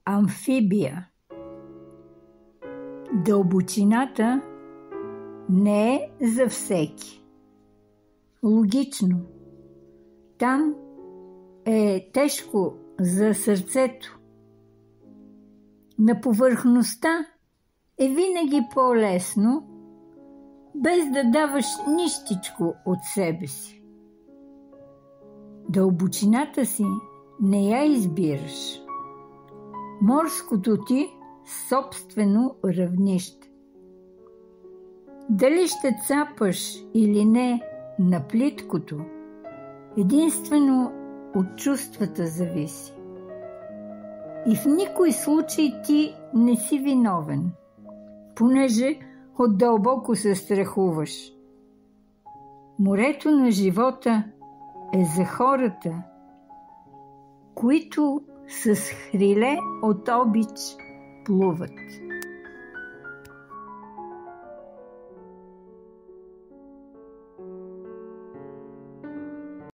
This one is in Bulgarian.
Амфибия. Дълбочината не е за всеки. Логично. Там е тежко за сърцето. На повърхността е винаги по-лесно, без да даваш нищичко от себе си. Дълбочината си не я избираш. Морското ти собствено равнище. Дали ще цапаш или не на плиткото, единствено от чувствата зависи. И в никой случай ти не си виновен, понеже отдълбоко се страхуваш. Морето на живота е за хората, които с хриле от обич плуват.